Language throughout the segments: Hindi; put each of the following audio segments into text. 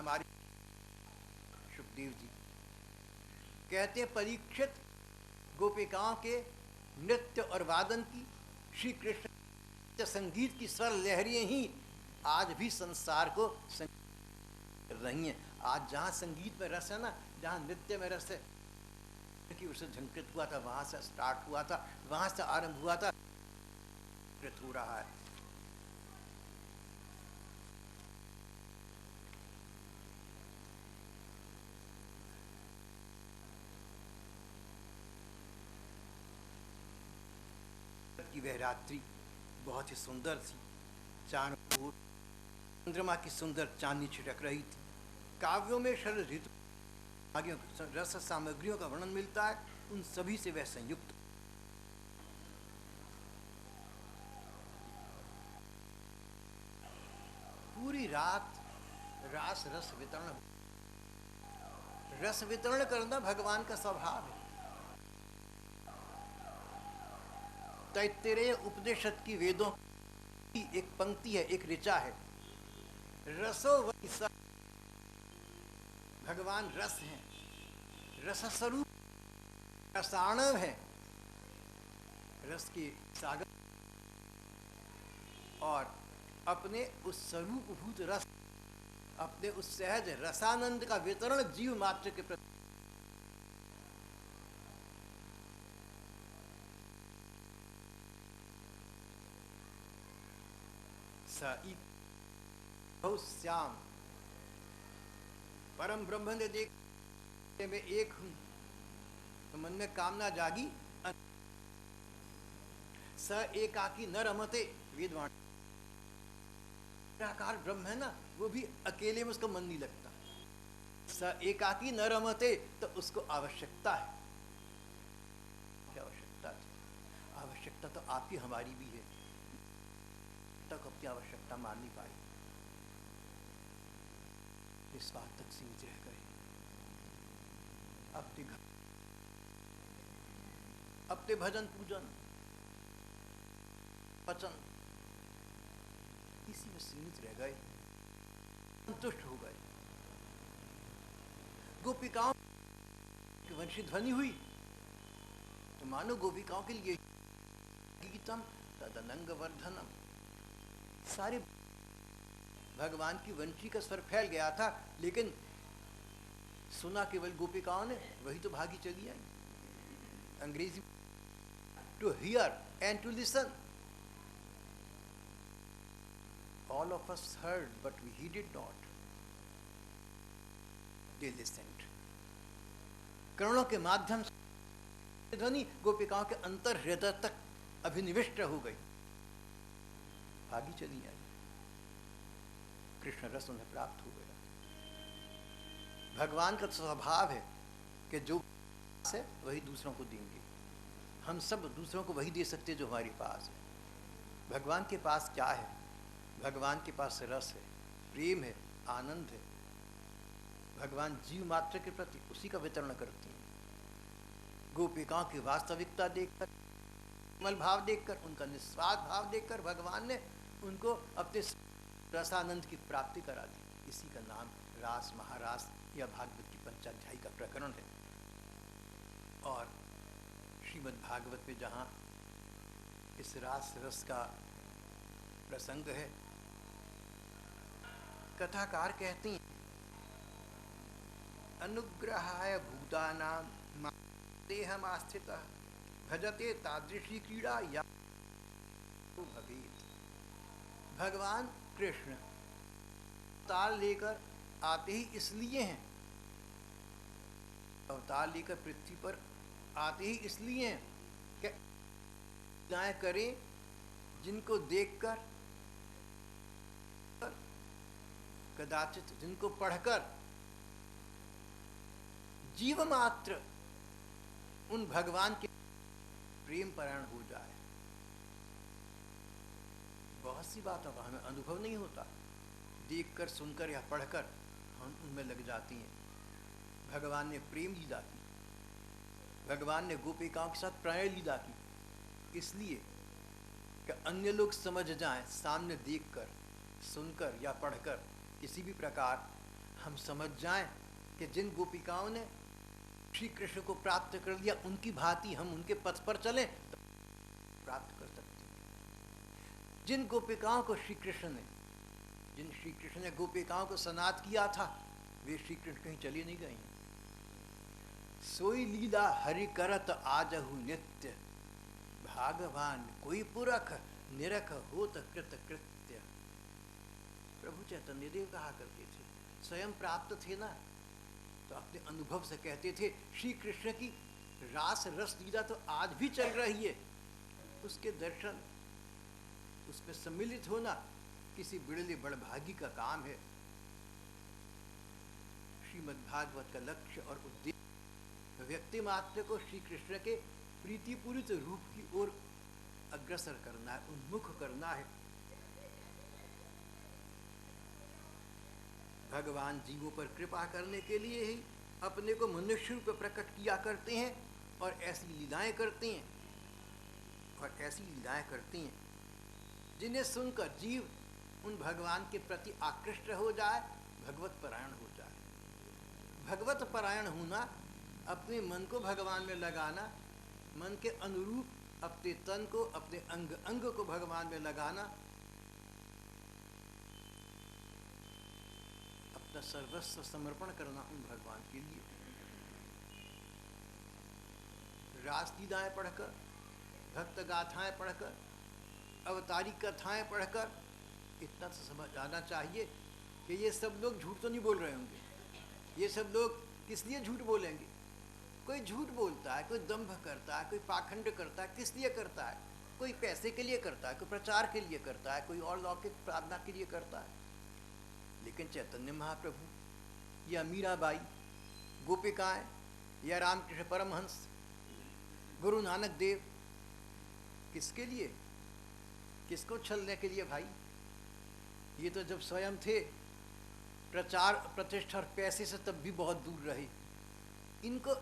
हमारे सुखदेव जी कहते हैं, परीक्षित गोपिकाओं के नृत्य और वादन की, श्री कृष्ण संगीत की स्वर लहरियां ही आज भी संसार को कर रही हैं। आज जहाँ संगीत में रस है ना, जहाँ नृत्य में रस है कि उसे झंकृत हुआ था, वहां से स्टार्ट हुआ था, वहां से आरंभ हुआ था, हो रहा है। की वह रात्रि बहुत ही सुंदर थी, चारों ओर चंद्रमा की सुंदर चांदनी छिटक रही थी। काव्यों में शरद ऋतु रस सामग्रियों का वर्णन मिलता है, उन सभी से वह संयुक्त। पूरी रात रास रस वितरण, रस वितरण करना भगवान का स्वभाव है। तैत्तिरेय उपनिषद की वेदों की एक पंक्ति है, एक ऋचा है, रसो वै स। भगवान रस हैं, रस स्वरूप, रसाणव है, रस के सागर, और अपने उस स्वरूपभूत रस, अपने उस सहज रसानंद का वितरण जीव मात्र के प्रति। श्याम परम ब्रह्म ने देख मैं एक हूं, तो मन में कामना जागी, स एकाकी न रमते, वेदवाणी निराकार ब्रह्म है ना, वो भी अकेले में उसका मन नहीं लगता। स एकाकी न रमते, तो उसको आवश्यकता है। क्या आवश्यकता है? आवश्यकता तो आपकी हमारी भी है, तक अपनी आवश्यकता मान नहीं पाई, इस बात तक सीमित रह गए। अपने घर, अपने भजन पूजन पचन, इसी में सीमित रह गए, संतुष्ट हो गए। गोपिकाओं की वंशी ध्वनि हुई तो मानो गोपिकाओं के लिए गीतम तदनंग वर्धनम, सारे भगवान की वंशी का स्वर फैल गया था, लेकिन सुना केवल गोपिकाओं ने, वही तो भागी चली आई। अंग्रेजी to hear and to listen, all of us heard but we heeded not, they listened। कर्णों के माध्यम से ध्वनि गोपिकाओं के अंतर हृदय तक अभिनिविष्ट हो गई, भागी चली आई, कृष्ण रस उन्हें प्राप्त हो गया। भगवान का स्वभाव है कि जो है वही दूसरों को देंगे, हम सब दूसरों को वही दे सकते जो हमारे पास है। भगवान के पास क्या है? भगवान के पास रस है, प्रेम है, आनंद है। भगवान जीव मात्र के प्रति उसी का वितरण करते हैं। गोपिकाओं की वास्तविकता देखकर, कमल भाव देखकर, उनका निस्वार्थ भाव देखकर भगवान ने उनको अपने रसानंद की प्राप्ति करा दी। इसी का नाम रास महारास या भागवत की पंचाध्यायी का प्रकरण है। और श्रीमद् भागवत में जहाँ इस रास रस का प्रसंग है, कथाकार कहते हैं, अनुग्रहाय भूतानां देहमास्थितः भजते तादृशी क्रीड़ा या भवेत्। भगवान कृष्ण अवतार लेकर आते ही इसलिए हैं, अवतार लेकर पृथ्वी पर आते ही इसलिए हैं कि क्रियाएं करें जिनको देखकर, कदाचित जिनको पढ़कर जीव मात्र उन भगवान के प्रेम परायण हो जाए। बहुत सी बातों का हमें अनुभव नहीं होता, देखकर, सुनकर या पढ़कर हम उनमें लग जाती हैं। भगवान ने प्रेम लीला की, भगवान ने गोपिकाओं के साथ प्रणय लीला की, इसलिए कि अन्य लोग समझ जाएं, सामने देखकर, सुनकर या पढ़कर किसी भी प्रकार हम समझ जाएं कि जिन गोपिकाओं ने श्री कृष्ण को प्राप्त कर लिया, उनकी भांति हम उनके पथ पर चलें तो प्राप्त कर सकते हैं। जिन गोपिकाओं को श्री कृष्ण ने गोपिकाओं को सनात किया था, वे श्री कृष्ण कहीं चली नहीं गई। सोई लीला हरि करत आजहु नित्य, भागवान कोई पुरख निरख होत कृत कृत्य। प्रभु चैतन्य देव कहा करते थे, स्वयं प्राप्त थे ना, तो अपने अनुभव से कहते थे श्री कृष्ण की रास रस लीला तो आज भी चल रही है। उसके दर्शन, उसमें सम्मिलित होना किसी बिड़ले बड़भागी का काम है। श्रीमद् भागवत का लक्ष्य और उद्देश्य व्यक्ति मात्र को श्री कृष्ण के प्रीतिपूरित रूप की ओर अग्रसर करना है, उन्मुख करना है। भगवान जीवों पर कृपा करने के लिए ही अपने को मनुष्य रूप प्रकट किया करते हैं और ऐसी लीलाएं करते हैं जिन्हें सुनकर जीव उन भगवान के प्रति आकृष्ट हो जाए, भगवत परायण हो जाए। भगवत परायण होना, अपने मन को भगवान में लगाना, मन के अनुरूप अपने तन को, अपने अंग अंग को भगवान में लगाना, अपना सर्वस्व समर्पण करना उन भगवान के लिए। रास लीलाएं पढ़कर, भक्त गाथाएं पढ़कर, अवतारी कथाएं पढ़कर इतना तो समझ आना चाहिए कि ये सब लोग झूठ तो नहीं बोल रहे होंगे। ये सब लोग किस लिए झूठ बोलेंगे? कोई झूठ बोलता है, कोई दंभ करता है, कोई पाखंड करता है, किस लिए करता है? कोई पैसे के लिए करता है, कोई प्रचार के लिए करता है, कोई और लौकिक प्रार्थना के लिए करता है। लेकिन चैतन्य महाप्रभु या मीराबाई, गोपिकाएं या रामकृष्ण परमहंस, गुरु नानक देव, किसके लिए, किसको छलने के लिए भाई? ये तो जब स्वयं थे प्रचार प्रतिष्ठा और पैसे से तब भी बहुत दूर रहे। इनको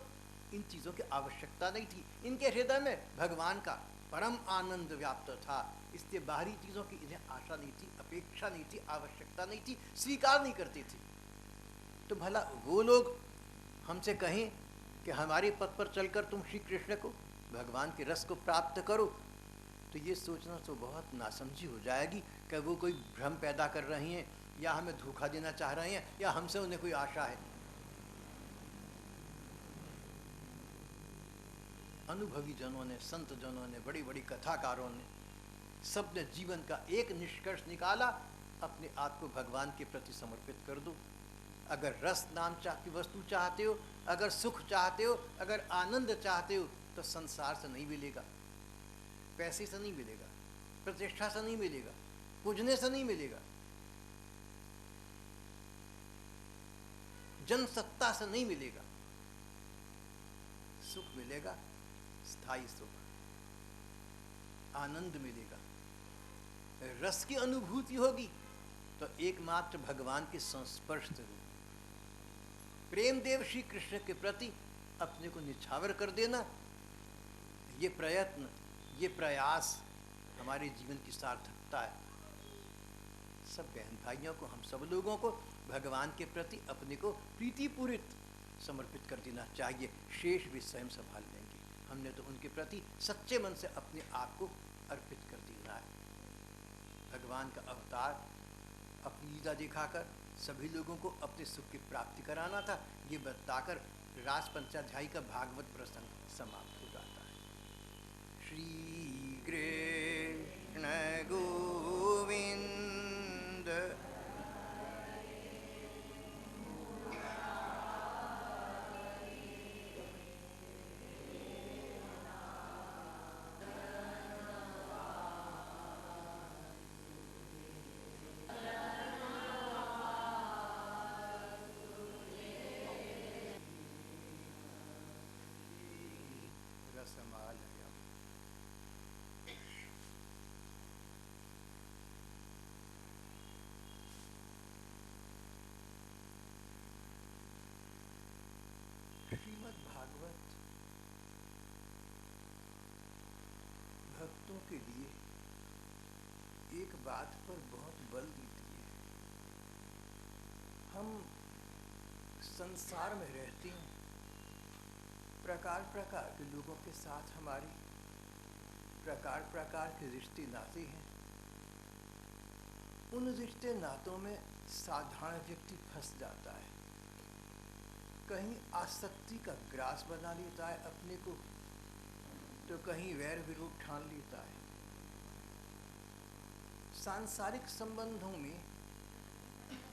इन चीज़ों की आवश्यकता नहीं थी। इनके हृदय में भगवान का परम आनंद व्याप्त था, इसलिए बाहरी चीज़ों की इन्हें आशा नहीं थी, अपेक्षा नहीं थी, आवश्यकता नहीं थी, स्वीकार नहीं करती थी। तो भला वो लोग हमसे कहें कि हमारे पथ पर चलकर तुम श्री कृष्ण को, भगवान के रस को प्राप्त करो, तो ये सोचना तो बहुत नासमझी हो जाएगी कि वो कोई भ्रम पैदा कर रही हैं या हमें धोखा देना चाह रहे हैं या हमसे उन्हें कोई आशा है। अनुभवी जनों ने, संत जनों ने, बड़ी बड़ी कथाकारों ने, सब ने जीवन का एक निष्कर्ष निकाला, अपने आप को भगवान के प्रति समर्पित कर दो। अगर रस नाम की वस्तु चाहते हो, अगर सुख चाहते हो, अगर आनंद चाहते हो, तो संसार से नहीं मिलेगा, पैसे से नहीं मिलेगा, प्रतिष्ठा से नहीं मिलेगा, पूजने से नहीं मिलेगा, जनसत्ता से नहीं मिलेगा। सुख मिलेगा, स्थायी सुख, आनंद मिलेगा, रस की अनुभूति होगी, तो एकमात्र भगवान के संस्पर्श से होगी। प्रेम देव श्री कृष्ण के प्रति अपने को निछावर कर देना, ये प्रयत्न, ये प्रयास हमारे जीवन की सार्थकता है। सब बहन भाइयों को, हम सब लोगों को भगवान के प्रति अपने को प्रीतिपूरित समर्पित कर देना चाहिए। शेष भी स्वयं संभाल लेंगे। हमने तो उनके प्रति सच्चे मन से अपने आप को अर्पित कर देना है। भगवान का अवतार अपनी लीला दिखाकर सभी लोगों को अपने सुख की प्राप्ति कराना था, ये बताकर रास पंचाध्यायी का भागवत प्रसंग समाप्त हो जाता है। श्री कृष्ण गोविंद श्रीमद् भागवत भक्तों के लिए एक बात पर बहुत बल देती है। हम संसार में रहती हैं, प्रकार प्रकार के लोगों के साथ हमारी प्रकार प्रकार के रिश्ते नाते हैं। उन रिश्ते नातों में साधारण व्यक्ति फंस जाता है, कहीं आसक्ति का ग्रास बना लेता है अपने को, तो कहीं वैर विरोध ठान लेता है। सांसारिक संबंधों में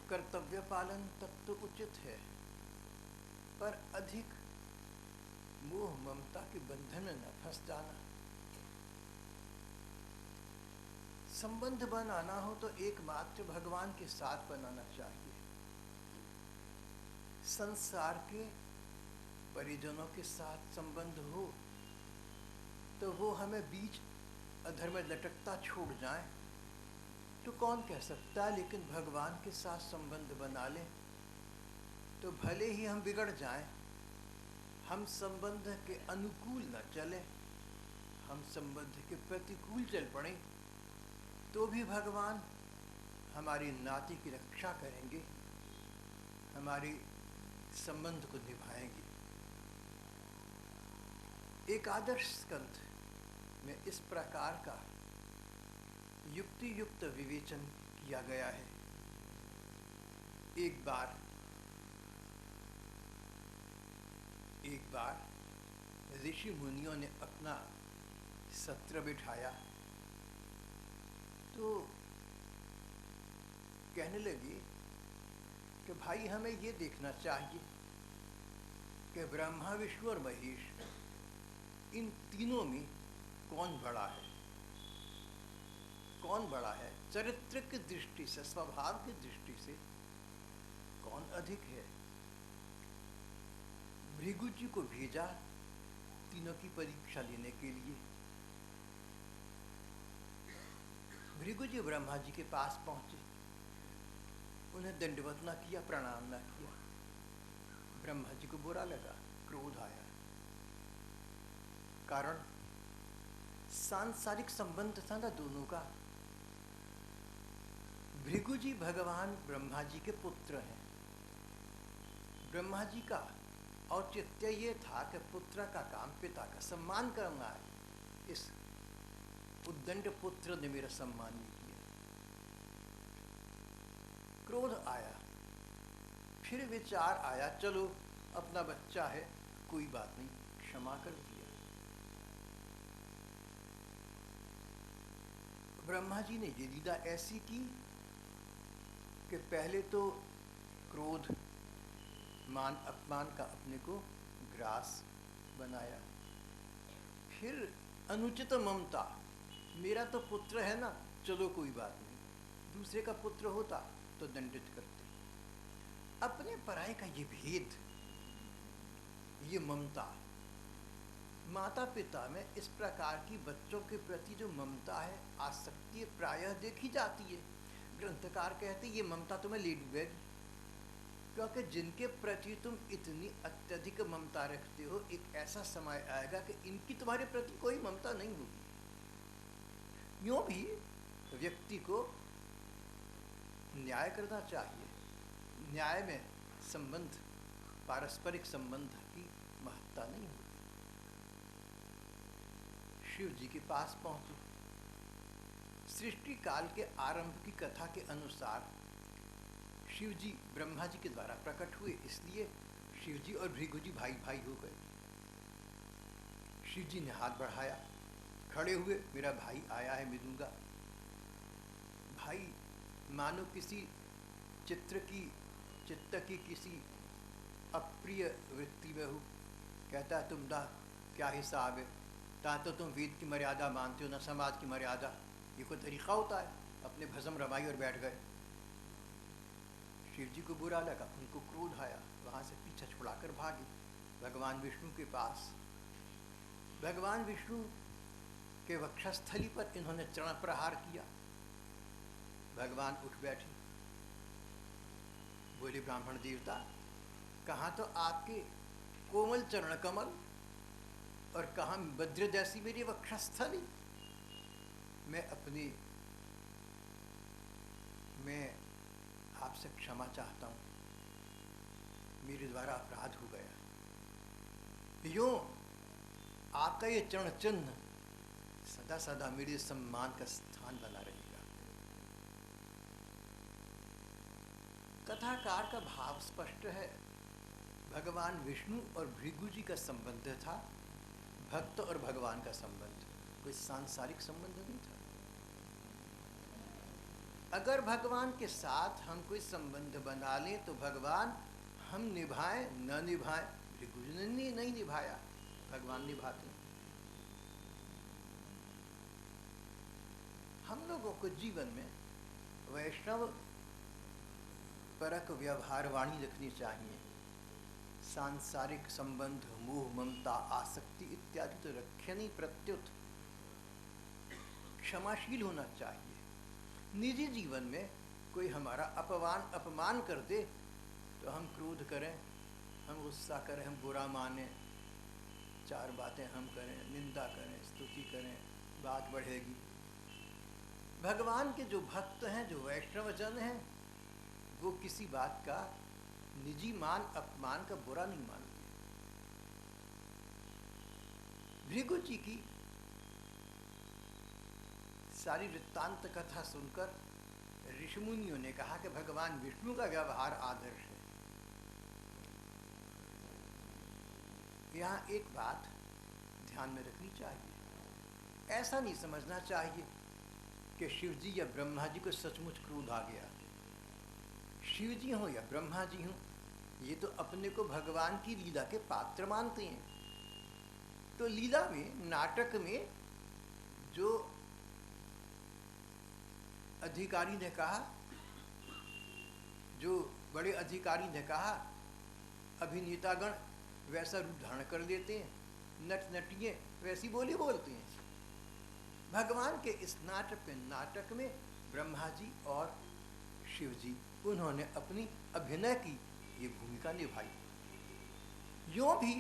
कर्तव्य पालन तब तो उचित है, पर अधिक मोह ममता के बंधन में न फंस जाना। संबंध बनाना हो तो एकमात्र भगवान के साथ बनाना चाहिए। संसार के परिजनों के साथ संबंध हो तो वो हमें बीच अधर में लटकता छोड़ जाए तो कौन कह सकता है, लेकिन भगवान के साथ संबंध बना लें तो भले ही हम बिगड़ जाएं, हम संबंध के अनुकूल न चले, हम संबंध के प्रतिकूल चल पड़े, तो भी भगवान हमारी नाती की रक्षा करेंगे, हमारी संबंध को निभाएंगे। एकादश स्कंध में इस प्रकार का युक्ति युक्त विवेचन किया गया है। एक बार ऋषि मुनियों ने अपना सत्र बिठाया तो कहने लगे कि भाई हमें ये देखना चाहिए कि ब्रह्मा विष्णु और महेश इन तीनों में कौन बड़ा है, कौन बड़ा है, चरित्र की दृष्टि से, स्वभाव की दृष्टि से कौन अधिक है। भृगु जी को भेजा तीनों की परीक्षा लेने के लिए। भृगु जी ब्रह्मा जी के पास पहुंचे, उन्हें दंडवत न किया, प्रणाम न किया। ब्रह्मा जी को बुरा लगा, क्रोध आया। कारण सांसारिक संबंध था ना दोनों का। भृगु जी भगवान ब्रह्मा जी के पुत्र हैं। ब्रह्मा जी का औचित्य ये था कि पुत्र का काम पिता का सम्मान करना है। इस उद्दंड पुत्र ने मेरा सम्मान नहीं किया, क्रोध आया। फिर विचार आया, चलो अपना बच्चा है, कोई बात नहीं, क्षमा कर दिया। ब्रह्मा जी ने ये लीला ऐसी की कि पहले तो क्रोध मान अपमान का अपने को ग्रास बनाया, फिर अनुचित ममता, मेरा तो पुत्र है ना, चलो कोई बात नहीं, दूसरे का पुत्र होता तो दंडित करते। अपने पराये का ये भेद, ये ममता, माता पिता में इस प्रकार की बच्चों के प्रति जो ममता है, आसक्ति प्रायः देखी जाती है। ग्रंथकार कहते ये ममता तुम्हें ले डूबेगी, क्योंकि जिनके प्रति तुम इतनी अत्यधिक ममता रखते हो, एक ऐसा समय आएगा कि इनकी तुम्हारे प्रति कोई ममता नहीं होगी। यूं भी व्यक्ति को न्याय करना चाहिए। न्याय में संबंध, पारस्परिक संबंध की महत्ता नहीं होती। शिव जी के पास पहुंचे। सृष्टि काल के आरंभ की कथा के अनुसार शिव जी ब्रह्मा जी के द्वारा प्रकट हुए, इसलिए शिव जी और भृगु जी भाई भाई हो गए। शिव जी ने हाथ बढ़ाया, खड़े हुए, मेरा भाई आया है, मिलूंगा। भाई मानो किसी चित्त की किसी अप्रिय वृत्ति में हो, कहता है तुम दा क्या हिसाब है, ता तो तुम वेद की मर्यादा मानते हो ना समाज की मर्यादा। ये कोई तरीका होता है? अपने भस्म रमाई और बैठ गए। शिव जी को बुरा लगा, उनको क्रोध आया, वहाँ से पीछा छुड़ाकर भागे भगवान विष्णु के पास। भगवान विष्णु के वक्षस्थली पर इन्होंने चरण प्रहार किया। भगवान उठ बैठे, बोले ब्राह्मण देवता, कहाँ तो आपके कोमल चरण कमल और कहाँ वज्र जैसी मेरी वक्षस्थली। मैं आपसे क्षमा चाहता हूँ, मेरे द्वारा अपराध हो गया। यूं आपका ये चरण चिन्ह सदा सदा मेरे सम्मान का स्थान बना रहेगा। कथाकार का भाव स्पष्ट है। भगवान विष्णु और भृगु जी का संबंध था, भक्त और भगवान का संबंध, कोई सांसारिक संबंध नहीं था। अगर भगवान के साथ हम कोई संबंध बना लें तो भगवान हम निभाएं न निभाएं, भृगु जी ने नहीं निभाया, भगवान निभाते। हम लोगों को जीवन में वैष्णव परक व्यवहार वाणी रखनी चाहिए। सांसारिक संबंध, मोह, ममता, आसक्ति इत्यादि तो रखे नहीं, प्रत्युत क्षमाशील होना चाहिए। निजी जीवन में कोई हमारा अपमान कर दे तो हम क्रोध करें, हम गुस्सा करें, हम बुरा माने, चार बातें हम करें, निंदा करें, स्तुति करें, बात बढ़ेगी। भगवान के जो भक्त हैं, जो वैष्णवजन हैं, वो किसी बात का निजी मान अपमान का बुरा नहीं मानते। भृगु जी की सारी वृत्तांत कथा सुनकर ऋषिमुनियों ने कहा कि भगवान विष्णु का व्यवहार आदर्श है। यहाँ एक बात ध्यान में रखनी चाहिए। ऐसा नहीं समझना चाहिए कि शिव जी या ब्रह्मा जी को सचमुच क्रोध आ गया। शिव जी हों या ब्रह्मा जी हों, ये तो अपने को भगवान की लीला के पात्र मानते हैं। तो लीला में, नाटक में जो अधिकारी ने कहा, जो बड़े अधिकारी ने कहा, अभिनेतागण वैसा रूप धारण कर लेते हैं, नट नटिए वैसी बोली बोलते हैं। भगवान के इस नाटक में ब्रह्मा जी और शिव जी, उन्होंने अपनी अभिनय की ये भूमिका निभाई। यूं भी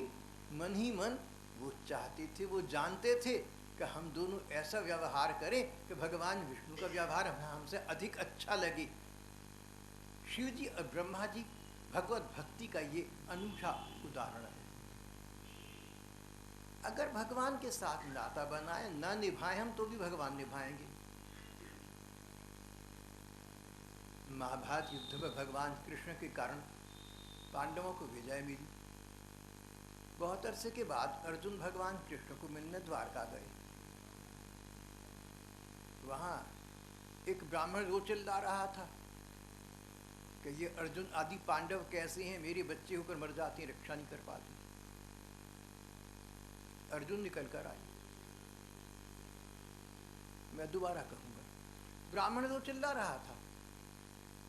मन ही मन वो चाहते थे, वो जानते थे कि हम दोनों ऐसा व्यवहार करें कि भगवान विष्णु का व्यवहार हमसे अधिक अच्छा लगे। शिव जी और ब्रह्मा जी भगवत भक्ति का ये अनूठा उदाहरण है। अगर भगवान के साथ नाता बनाए, ना निभाएं हम, तो भी भगवान निभाएंगे। महाभारत युद्ध में भगवान कृष्ण के कारण पांडवों को विजय मिली। बहुत अरसे के बाद अर्जुन भगवान कृष्ण को मिलने द्वारका गए। वहां एक ब्राह्मण रो चिल्ला रहा था कि ये अर्जुन आदि पांडव कैसे हैं, मेरे बच्चे होकर मर जाते हैं, रक्षा नहीं कर पाते। अर्जुन निकल कर आए। मैं दोबारा कहूंगा, ब्राह्मण रो चिल्ला रहा था,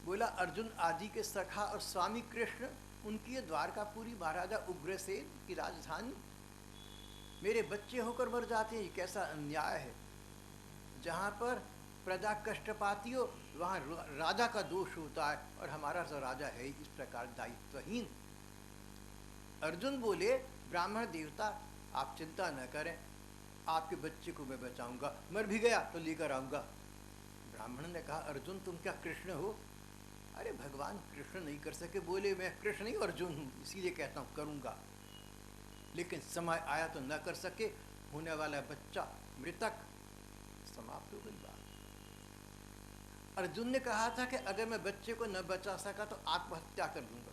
बोला अर्जुन आदि के सखा और स्वामी कृष्ण, उनकी द्वारकापुरी महाराजा उग्रसेन की राजधानी, मेरे बच्चे होकर मर जाते हैं, ये कैसा अन्याय है। जहाँ पर प्रजा कष्ट पाती हो वहाँ राजा का दोष होता है, और हमारा तो राजा है इस प्रकार दायित्वहीन। अर्जुन बोले, ब्राह्मण देवता आप चिंता न करें, आपके बच्चे को मैं बचाऊंगा, मर भी गया तो लेकर आऊंगा। ब्राह्मण ने कहा, अर्जुन तुम क्या कृष्ण हो? अरे भगवान कृष्ण नहीं कर सके, बोले मैं कृष्ण नहीं अर्जुन हूँ, इसीलिए कहता हूँ करूँगा, लेकिन समय आया तो न कर सके, होने वाला बच्चा मृतक, समाप्त हो गई बात। अर्जुन ने कहा था कि अगर मैं बच्चे को न बचा सका तो आत्महत्या कर लूँगा,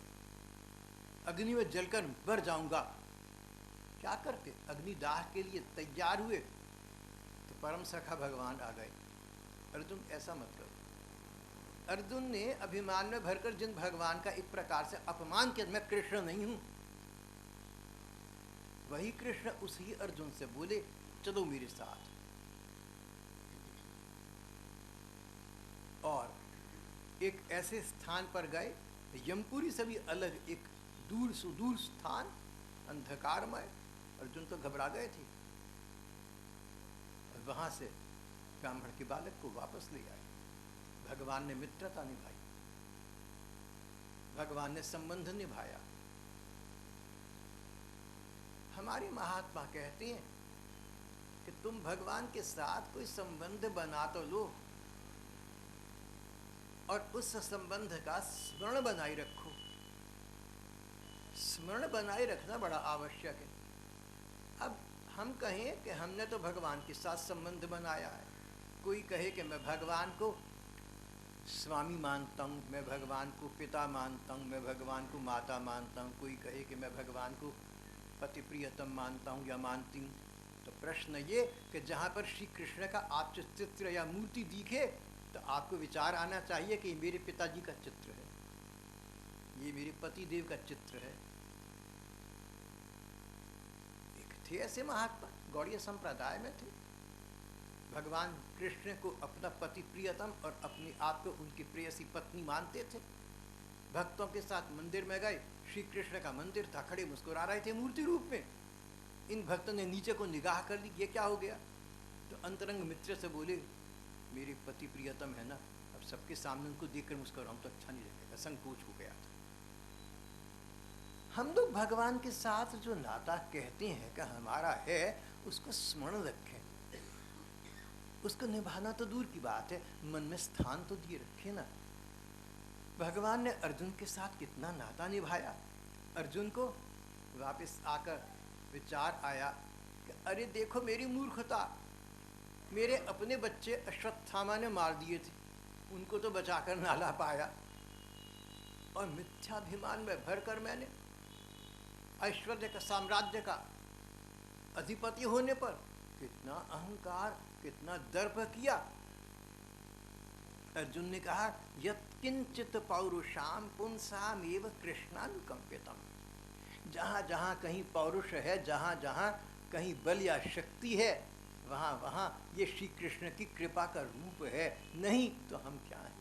अग्नि में जलकर मर जाऊँगा। क्या करते? अग्निदाह के लिए तैयार हुए तो परम सखा भगवान आ गए। अर्जुन ऐसा मत करो। अर्जुन ने अभिमान में भरकर जिन भगवान का एक प्रकार से अपमान किया, मैं कृष्ण नहीं हूं, वही कृष्ण उसी अर्जुन से बोले चलो मेरे साथ। और एक ऐसे स्थान पर गए, यमपुरी से भी अलग एक दूर सुदूर स्थान, अंधकारमय। अर्जुन तो घबरा गए थे, और वहां से ब्राह्मण के बालक को वापस ले आए। भगवान ने मित्रता निभाई, भगवान ने संबंध निभाया। हमारे महात्मा कहते हैं कि तुम भगवान के साथ कोई संबंध बना तो लो, और उस संबंध का स्मरण बनाए रखो। स्मरण बनाए रखना बड़ा आवश्यक है। अब हम कहें कि हमने तो भगवान के साथ संबंध बनाया है, कोई कहे कि मैं भगवान को स्वामी मानता हूँ, मैं भगवान को पिता मानता हूँ, मैं भगवान को माता मानता हूँ, कोई कहे कि मैं भगवान को पति प्रियतम मानता हूँ या मानती हूँ। तो प्रश्न ये कि जहाँ पर श्री कृष्ण का आप चित्र या मूर्ति दिखे तो आपको विचार आना चाहिए कि ये मेरे पिताजी का चित्र है, ये मेरे पति देव का चित्र है। एक थे ऐसे महात्मा, गौड़ीय संप्रदाय में थे, भगवान कृष्ण को अपना पति प्रियतम और अपने आप को उनकी प्रेयसी पत्नी मानते थे। भक्तों के साथ मंदिर में गए, श्री कृष्ण का मंदिर था, खड़े मुस्कुरा रहे थे मूर्ति रूप में। इन भक्तों ने नीचे को निगाह कर ली, ये क्या हो गया? तो अंतरंग मित्र से बोले, मेरे पति प्रियतम है ना, अब सबके सामने उनको देखकर मुस्कुराऊं तो अच्छा नहीं लगेगा, संकोच हो गया था। हम लोग भगवान के साथ जो नाता कहते हैं कि हमारा है, उसको स्मरण रखें, उसको निभाना तो दूर की बात है, मन में स्थान तो दिए रखे ना। भगवान ने अर्जुन के साथ कितना नाता निभाया। अर्जुन को वापस आकर विचार आया कि अरे देखो मेरी मूर्खता, मेरे अपने बच्चे अश्वत्थामा ने मार दिए थे, उनको तो बचाकर ना ला पाया, और मिथ्याभिमान में भरकर मैंने ऐश्वर्य का, साम्राज्य का अधिपति होने पर कितना अहंकार, कितना दर्प किया। अर्जुन ने कहा, यत्किंचित पौरुषाम पुंसामेव कृष्णानुकंपितम। जहाँ जहाँ कहीं पौरुष है, जहाँ जहाँ कहीं बल या शक्ति है, वहाँ वहाँ ये श्री कृष्ण की कृपा का रूप है, नहीं तो हम क्या हैं।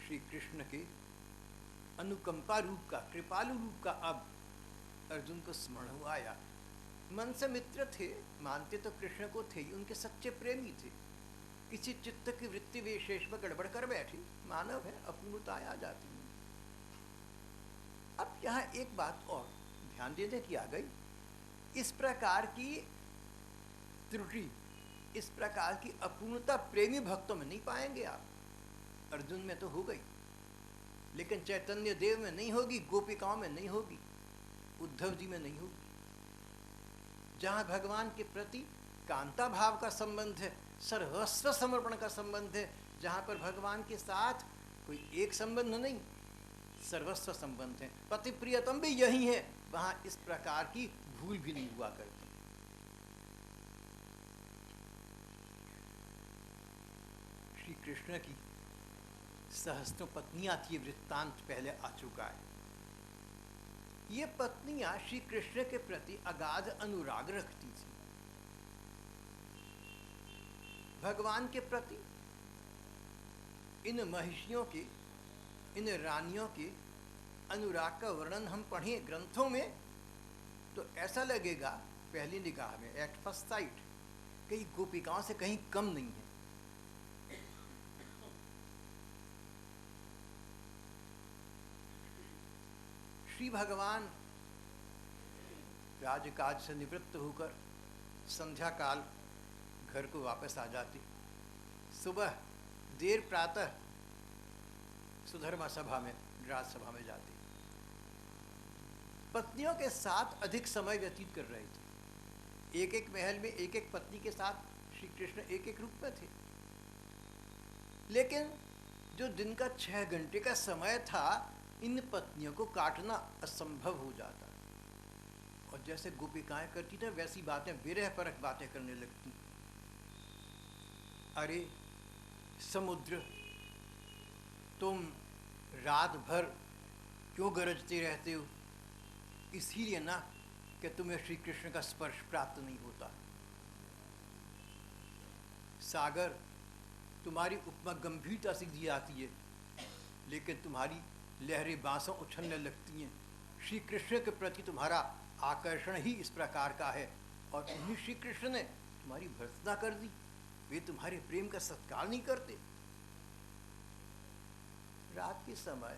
श्री कृष्ण के अनुकंपा रूप का, कृपालु रूप का अब अर्जुन को स्मरण हुआ आया। मन से मित्र थे, मानते तो कृष्ण को थे, उनके सच्चे प्रेमी थे। किसी चित्त की वृत्ति विशेष में गड़बड़ कर बैठी, मानव है, अपूर्णता आ जाती है। अब यहाँ एक बात और ध्यान देने की आ गई, इस प्रकार की त्रुटि, इस प्रकार की अपूर्णता प्रेमी भक्तों में नहीं पाएंगे आप। अर्जुन में तो हो गई, लेकिन चैतन्य देव में नहीं होगी, गोपिकाओं में नहीं होगी, उद्धव जी में नहीं होगी। जहाँ भगवान के प्रति कांता भाव का संबंध है, सर्वस्व समर्पण का संबंध है, जहाँ पर भगवान के साथ कोई एक संबंध नहीं, सर्वस्व संबंध है, पति प्रियतम भी यही है, वहाँ इस प्रकार की भूल भी नहीं हुआ करती। श्री कृष्ण की सहस्त्रों पत्नियां थी, वृत्तांत पहले आ चुका है। ये पत्नियां श्री कृष्ण के प्रति अगाध अनुराग रखती थी। भगवान के प्रति इन महिषियों के, इन रानियों के अनुराग का वर्णन हम पढ़ें ग्रंथों में तो ऐसा लगेगा पहली निगाह में, एट फर्स्ट साइट, कई गोपिकाओं से कहीं कम नहीं है। श्री भगवान राजकाज से निवृत्त होकर संध्या काल घर को वापस आ जाती, सुबह देर प्रातः सुधर्मा सभा में, राजसभा में जाती, पत्नियों के साथ अधिक समय व्यतीत कर रहे थे। एक एक महल में एक एक पत्नी के साथ श्री कृष्ण एक एक रूप में थे, लेकिन जो दिन का 6 घंटे का समय था, इन पत्नियों को काटना असंभव हो जाता, और जैसे गोपिकाएं करती थी वैसी बातें, विरह परक बातें करने लगती। अरे समुद्र, तुम रात भर क्यों गरजते रहते हो? इसीलिए ना कि तुम्हें श्री कृष्ण का स्पर्श प्राप्त नहीं होता। सागर, तुम्हारी उपमा गंभीरता से दी जाती है, लेकिन तुम्हारी लहरें बांसों उछलने लगती हैं। श्री कृष्ण के प्रति तुम्हारा आकर्षण ही इस प्रकार का है, और उन्हीं श्री कृष्ण ने तुम्हारी भर्त्सना कर दी, वे तुम्हारे प्रेम का सत्कार नहीं करते। रात के समय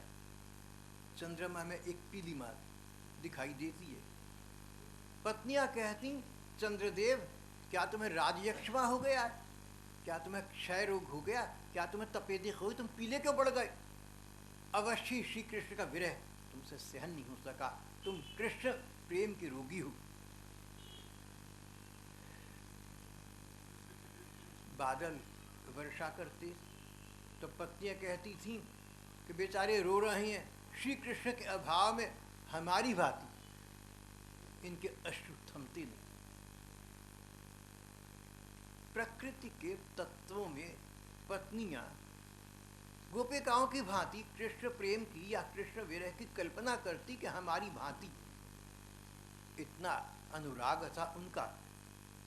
चंद्रमा में एक पीली मात दिखाई देती है। पत्नियां कहती, चंद्रदेव, क्या तुम्हें राजयक्ष्मा हो गया? क्या तुम्हें क्षय रोग हो गया? क्या तुम्हें तपेदिक हो? तुम पीले क्यों पड़ गए? अवश्य श्री कृष्ण का विरह तुमसे सहन नहीं हो सका, तुम कृष्ण प्रेम के रोगी हो। बादल वर्षा करते तो पत्नियां कहती थीं कि बेचारे रो रहे हैं, श्री कृष्ण के अभाव में हमारी भांति इनके अश्रु थमते नहीं। प्रकृति के तत्वों में पत्नियां गोपिकाओं की भांति कृष्ण प्रेम की या कृष्ण विरह की कल्पना करती कि हमारी भांति। इतना अनुराग था उनका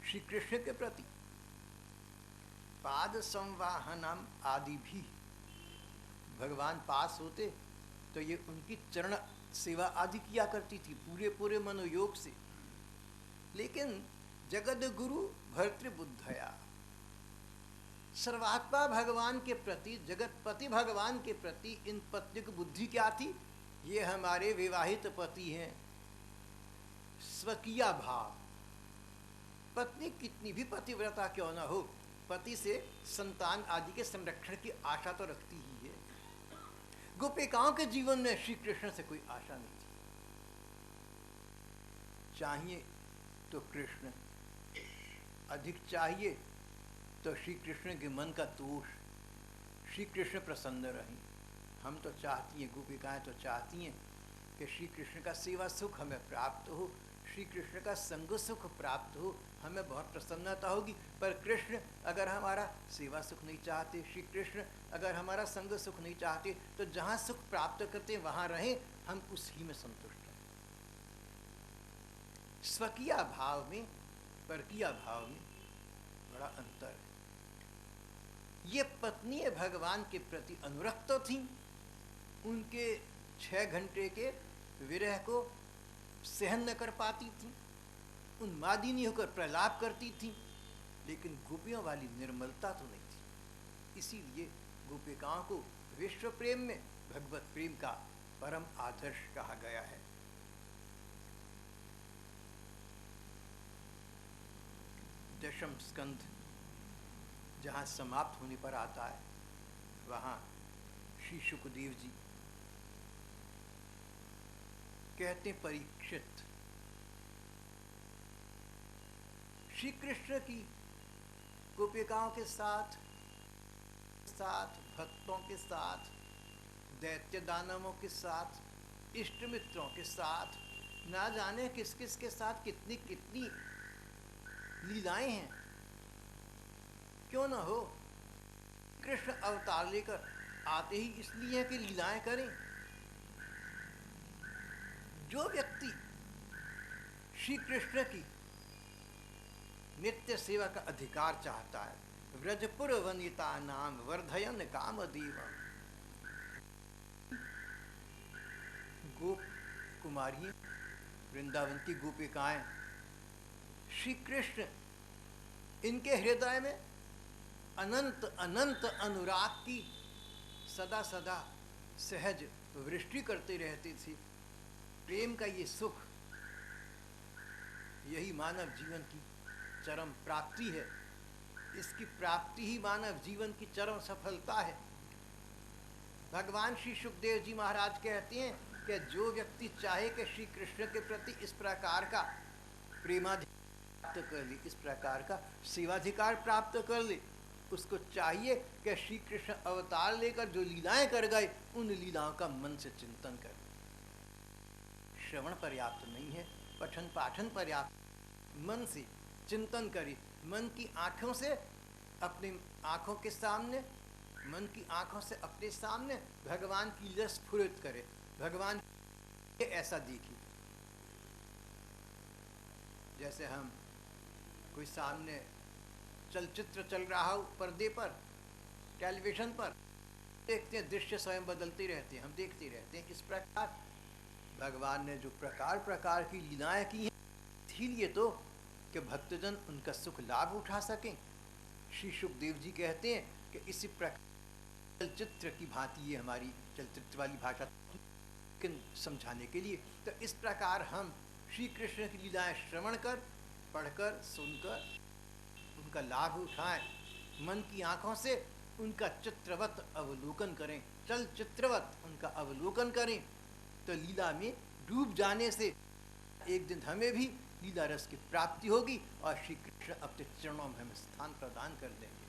श्री कृष्ण के प्रति। पाद संवाहनम आदि भी भगवान पास होते तो ये उनकी चरण सेवा आदि किया करती थी पूरे पूरे मनोयोग से। लेकिन जगद गुरु भर्तृबुद्धया, सर्वात्मा भगवान के प्रति, जगतपति भगवान के प्रति इन पत्नी की बुद्धि क्या थी? ये हमारे विवाहित पति हैं, स्वकीय भाव। पत्नी कितनी भी पतिव्रता क्यों न हो, पति से संतान आदि के संरक्षण की आशा तो रखती ही है। गोपिकाओं के जीवन में श्री कृष्ण से कोई आशा नहीं थी। चाहिए तो कृष्ण, अधिक चाहिए तो श्री कृष्ण के मन का तोष, श्री कृष्ण प्रसन्न रहें। हम तो चाहती हैं, गोपिकाएं तो चाहती हैं कि श्री कृष्ण का सेवा सुख हमें प्राप्त हो, श्री कृष्ण का संग सुख प्राप्त हो, हमें बहुत प्रसन्नता होगी। पर कृष्ण अगर हमारा सेवा सुख नहीं चाहते, श्री कृष्ण अगर हमारा संग सुख नहीं चाहते, तो जहाँ सुख प्राप्त करते हैं वहाँ रहें, हम उसी में संतुष्ट हैं। स्वकीय भाव में परकीय भाव में बड़ा अंतर है। ये पत्नी भगवान के प्रति अनुरक्त तो थी, उनके 6 घंटे के विरह को सहन न कर पाती थी, उन्मादिनी होकर प्रलाप करती थी, लेकिन गोपियों वाली निर्मलता तो नहीं थी। इसीलिए गोपिकाओं को विश्व प्रेम में भगवत प्रेम का परम आदर्श कहा गया है। दशम स्कंध जहाँ समाप्त होने पर आता है, वहाँ श्री शुकदेव जी कहते हैं, परीक्षित, श्री कृष्ण की गोपिकाओं के साथ भक्तों के साथ, दैत्य दानवों के साथ, इष्ट मित्रों के साथ, ना जाने किस किस के साथ कितनी कितनी लीलाएं हैं। क्यों ना हो, कृष्ण अवतार लेकर आते ही इसलिए कि लीलाएं करें। जो व्यक्ति श्री कृष्ण की नित्य सेवा का अधिकार चाहता है, व्रजपुर वनिता नाम वर्धयन कामदेव, गोप कुमारी, वृंदावन की गोपिकाएं, श्री कृष्ण इनके हृदय में अनंत अनंत अनुराग की सदा सदा सहज वृष्टि करते रहते थे। प्रेम का ये सुख, यही मानव जीवन की चरम प्राप्ति है। इसकी प्राप्ति ही मानव जीवन की चरम सफलता है। भगवान श्री सुखदेव जी महाराज कहते हैं कि जो व्यक्ति चाहे कि श्री कृष्ण के प्रति इस प्रकार का प्रेमाधिकार प्राप्त कर ले, इस प्रकार का सेवाधिकार प्राप्त कर ले, उसको चाहिए कि श्री कृष्ण अवतार लेकर जो लीलाएं कर गए, उन लीलाओं का मन से चिंतन करे। श्रवण पर्याप्त नहीं है, पठन पाठन पर्याप्त, मन से चिंतन करे। मन की आँखों से अपनी आँखों के सामने, मन की आँखों से अपने सामने भगवान की लीला स्फुरित करे, भगवान ऐसा देखे। जैसे हम कोई सामने चलचित्र चल रहा हो पर्दे पर, टेलीविजन पर, देखते हैं, दृश्य स्वयं बदलते रहते हैं, हम देखते रहते हैं। इस प्रकार भगवान ने जो प्रकार प्रकार की लीलाएं की हैं, इसीलिए तो कि भक्तजन उनका सुख लाभ उठा सकें। श्री सुखदेव जी कहते हैं कि इसी प्रकार चलचित्र की भांति, ये हमारी चलचित्र वाली भाषा समझाने के लिए, तो इस प्रकार हम श्री कृष्ण की लीलाएं श्रवण कर, पढ़कर, सुनकर उनका लाभ उठाएं। मन की आँखों से उनका चित्रवत अवलोकन करें, चल चित्रवत उनका अवलोकन करें, तो लीला में डूब जाने से एक दिन हमें भी लीला रस की प्राप्ति होगी और श्री कृष्ण अपने चरणों में हमें स्थान प्रदान कर देंगे।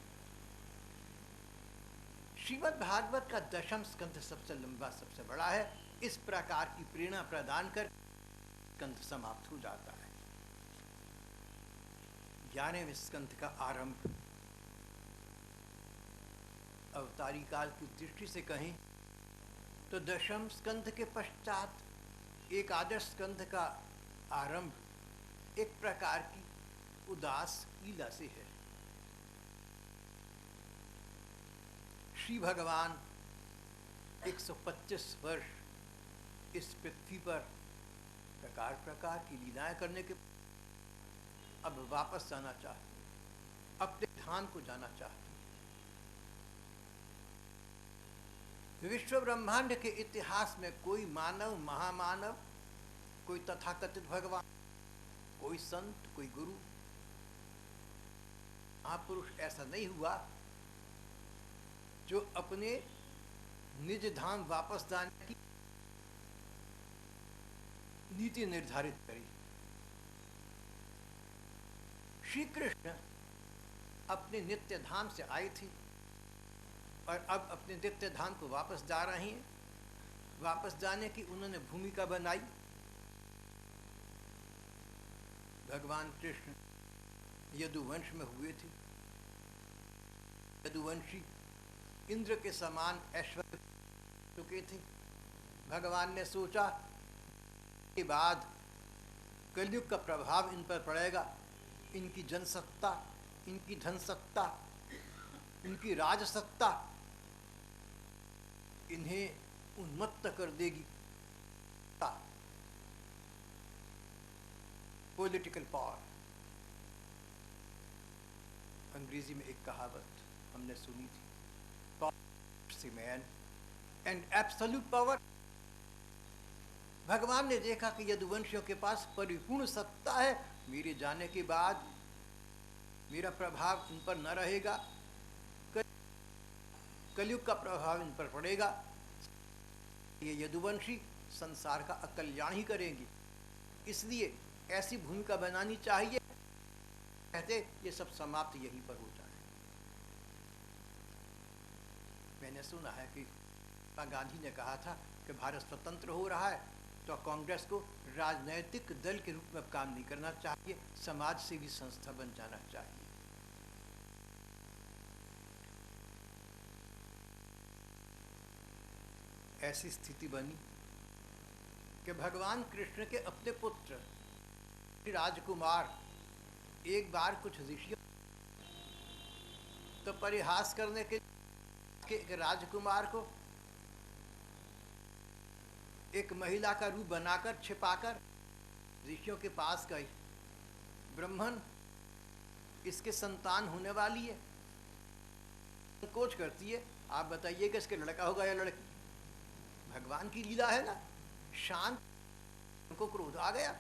श्रीमद् भागवत का 10वां स्कंध सबसे लंबा, सबसे बड़ा है। इस प्रकार की प्रेरणा प्रदान कर स्कंध समाप्त हो जाता है। 11वें स्कंध का आरंभ अवतारी काल की दृष्टि से कहें तो 10वें स्कंध के पश्चात एकादश स्कंध का आरंभ एक प्रकार की उदास लीला से है। श्री भगवान 125 वर्ष इस पृथ्वी पर प्रकार प्रकार की लीलाएं करने के अब वापस जाना चाहते, अपने धाम को जाना चाहते। विश्व ब्रह्मांड के इतिहास में कोई मानव, महामानव, कोई तथाकथित भगवान, कोई संत, कोई गुरु, महापुरुष ऐसा नहीं हुआ जो अपने निज धाम वापस जाने की नीति निर्धारित करी। श्री कृष्ण अपने नित्य धाम से आए थे और अब अपने नित्य धाम को वापस जा रहे हैं। वापस जाने की उन्होंने भूमिका बनाई। भगवान कृष्ण यदुवंश में हुए थे। यदुवंशी इंद्र के समान ऐश्वर्य चुके थे। भगवान ने सोचा के बाद कलयुग का प्रभाव इन पर पड़ेगा, इनकी जनसत्ता, इनकी धनसत्ता, इनकी राजसत्ता इन्हें उन्मत्त कर देगी। Political power. अंग्रेजी में एक कहावत हमने सुनी थी, power man and absolute power. भगवान ने देखा कि यदुवंशियों के पास परिपूर्ण सत्ता है, मेरे जाने के बाद मेरा प्रभाव इन पर न रहेगा, कलयुग का प्रभाव इन पर पड़ेगा, ये यदुवंशी संसार का अकल्याण ही करेंगी, इसलिए ऐसी भूमिका बनानी चाहिए। कहते ये सब समाप्त यहीं पर हो जाए। मैंने सुना है कि गांधी ने कहा था कि भारत स्वतंत्र हो रहा है तो कांग्रेस को राजनैतिक दल के रूप में काम नहीं करना चाहिए, समाज सेवी संस्था बन जाना चाहिए। ऐसी स्थिति बनी कि भगवान कृष्ण के अपने पुत्र राजकुमार एक बार कुछ ऋषियों तो परिहास करने के राजकुमार को एक महिला का रूप बनाकर छिपाकर ऋषियों के पास गई। ब्राह्मण, इसके संतान होने वाली है, संकोच करती है, आप बताइए कि इसके लड़का होगा या लड़की। भगवान की लीला है ना, शांत, उनको क्रोध आ गया।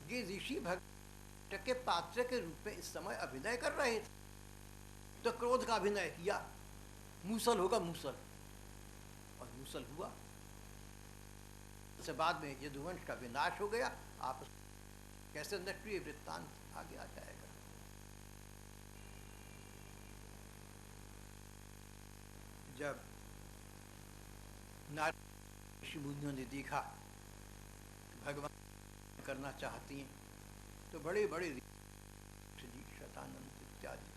ये ऋषि भक्त के पात्र के रूप में इस समय अभिनय कर रहे थे, तो क्रोध का अभिनय किया, मूसल होगा मूसल, और मूसल हुआ। उससे बाद में यदुवंश का विनाश हो गया। आप कैसे निष्क्रिय वृत्तांत आगे आ जाएगा। जब नारद ऋषि मुनियों ने देखा भगवान करना चाहती हैं तो बड़े बड़े जी शतानंद इत्यादि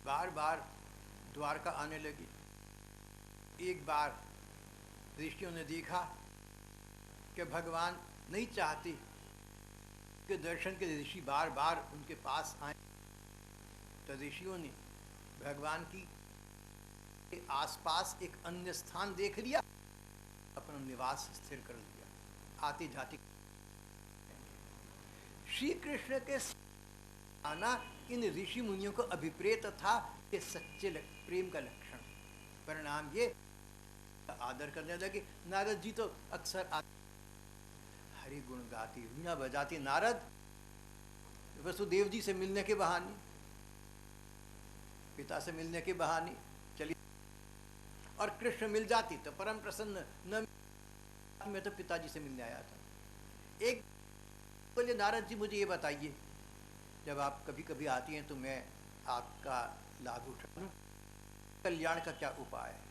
बार बार द्वारका आने लगी। एक बार ऋषियों ने देखा कि भगवान नहीं चाहते कि दर्शन के ऋषि बार बार उनके पास आए, तो ऋषियों ने भगवान की आसपास एक अन्य स्थान देख लिया, अपना निवास स्थिर कर लिया। आती जाती श्री कृष्ण के आना इन ऋषि मुनियों को अभिप्रेत था कि सच्चे प्रेम का लक्षण। परिणाम ये आदर करने लगे। नारद जी तो अक्सर हरि गुण गाती, वीणा बजाती नारद वसुदेव जी से मिलने के बहाने। पिता से मिलने के बहाने चली, और कृष्ण मिल जाती तो परम प्रसन्न, न मैं तो पिताजी से मिलने आया था। एक बोले नारद जी मुझे ये बताइए, जब आप कभी कभी आती हैं तो मैं आपका लाभ उठाऊं, कल्याण का क्या उपाय है?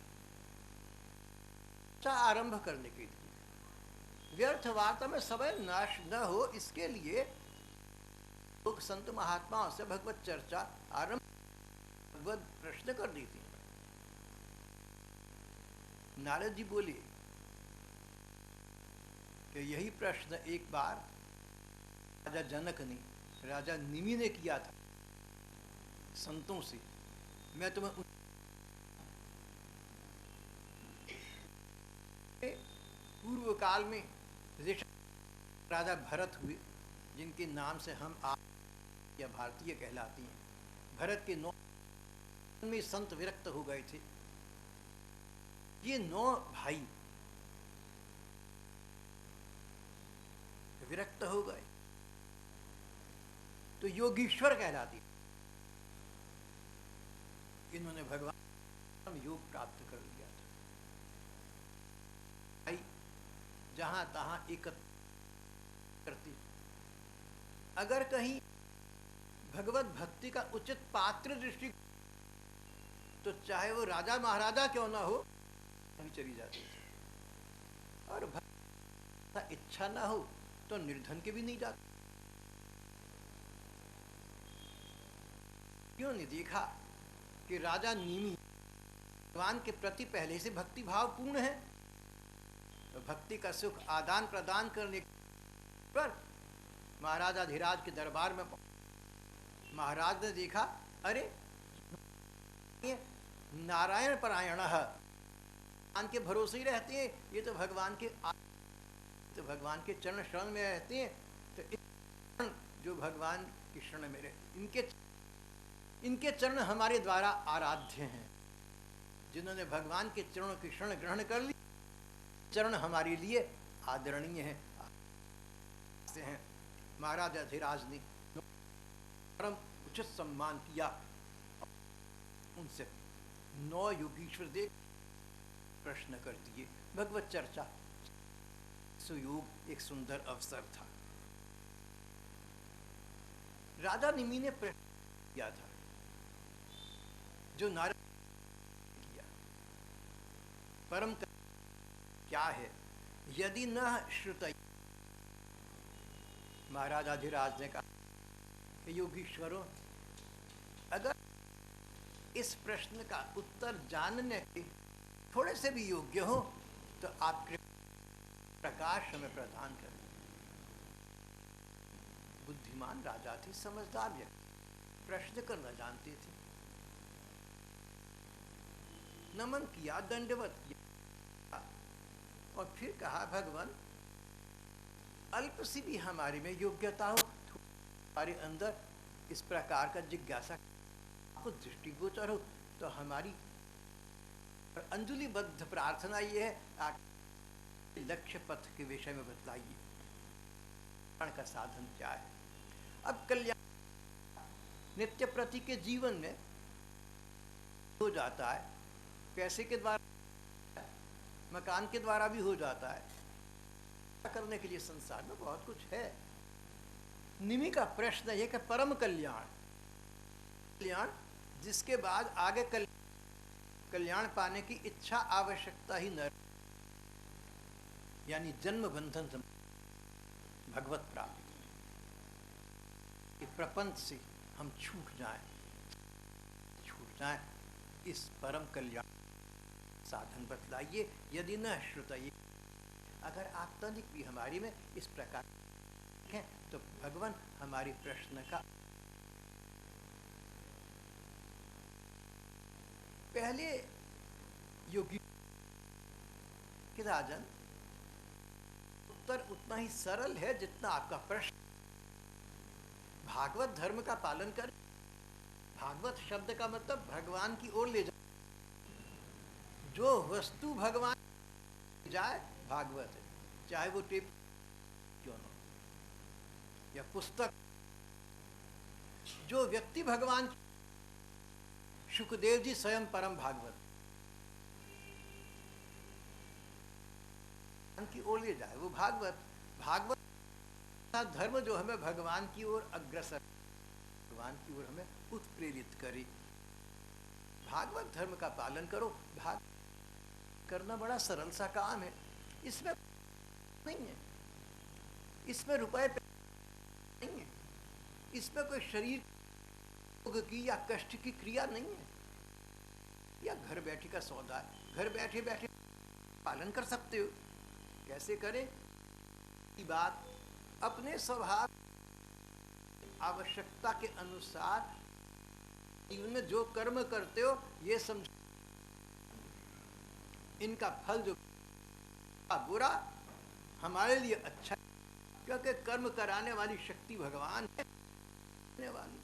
अच्छा, आरंभ करने के लिए व्यर्थ वार्ता में समय नाश न हो, इसके लिए लोग संत महात्माओं से भगवत चर्चा आरंभ, भगवत प्रश्न कर दी थी। नारद जी बोले कि यही प्रश्न एक बार राजा जनक ने, राजा निमि ने किया था संतों से। मैं तुम्हें पूर्व काल में राजा भरत हुए, जिनके नाम से हम आप या भारतीय कहलाती हैं। भरत के 9 में संत विरक्त हो गए थे। ये 9 भाई विरक्त हो गए तो योगीश्वर कहलाती। इन्होंने भगवान योग प्राप्त कर लिया था। भाई जहां तहां एकत्र करती, अगर कहीं भगवत भक्ति का उचित पात्र दृष्टि तो चाहे वो राजा महाराजा क्यों ना हो, कहीं चली जाती थी। और भक्ति इच्छा ना हो तो निर्धन के भी नहीं जाते। क्यों नहीं देखा कि राजा निमि भगवान के प्रति पहले से भक्ति भाव पूर्ण है, तो भक्ति का सुख आदान प्रदान करने पर महाराजा धीराज के दरबार में महाराज ने देखा, अरे नारायण परायण भगवान के भरोसे ही रहते हैं, ये तो भगवान के चरण शरण में रहते हैं। तो जो भगवान के शरण में रहते, इनके चरण हमारे द्वारा आराध्य हैं। जिन्होंने भगवान के चरणों की शरण ग्रहण कर ली, चरण हमारे लिए आदरणीय हैं। महाराजा धीराज ने परम उचित सम्मान किया, उनसे 9 योगीश्वर देव प्रश्न कर दिए। भगवत चर्चा सुयोग एक सुंदर अवसर था। राजा निमि ने प्रश्न किया था जो नारद किया, परम क्या है यदि न श्रुत। महाराज अधिराज ने कहा, योगीश्वरों, अगर इस प्रश्न का उत्तर जानने के थोड़े से भी योग्य हो तो आप प्रकाश हमें प्रदान करें। बुद्धिमान राजा थे, समझदार व्यक्ति, प्रश्न करना जानते थे। नमन किया, दंडवत किया और फिर कहा, भगवान अल्प सी भी हमारे में योग्यता हो, हमारे अंदर इस प्रकार का जिज्ञासा को दृष्टिगोचर हो, तो हमारी अंजलिबद्ध प्रार्थना ये है, आप लक्ष्य पथ के विषय में बतलाइए, कल्याण का साधन क्या है। अब कल्याण नित्य प्रति के जीवन में हो जाता है, पैसे के द्वारा, मकान के द्वारा भी हो जाता है। करने के लिए संसार में बहुत कुछ है। निमि का प्रश्न है कि परम कल्याण, कल्याण जिसके बाद आगे कल्याण पाने की इच्छा आवश्यकता ही न, यानी जन्म बंधन भगवत प्राप्ति, प्रपंच से हम छूट जाएं, इस परम कल्याण साधन बतलाइए। यदि न श्रुतये, अगर आप तनिक भी हमारी में इस प्रकार हैं तो भगवान हमारे प्रश्न का पहले योगी कि राजन उत्तर उतना ही सरल है जितना आपका प्रश्न। भागवत धर्म का पालन कर, भागवत शब्द का मतलब भगवान की ओर ले जाए, जो वस्तु भगवान जाए भागवत है, चाहे वो टेप क्यों न या पुस्तक। जो व्यक्ति भगवान सुखदेव जी स्वयं परम भागवत की ओर ले जाए। वो भागवत धर्म जो हमें भगवान की ओर अग्रसर, भगवान की ओर हमें उत्प्रेरित करे। भागवत धर्म का पालन करो। भाग करना बड़ा सरल सा काम है, इसमें नहीं है, इसमें रुपए नहीं है, इसमें कोई शरीर की या कष्ट की क्रिया नहीं है, या घर बैठे का सौदा है, घर बैठे बैठे पालन कर सकते हो। कैसे करें? की बात अपने स्वभाव आवश्यकता के अनुसार जीवन में जो कर्म करते हो ये समझ, इनका फल जो बुरा हमारे लिए अच्छा, क्योंकि कर्म कराने वाली शक्ति भगवान है वाली।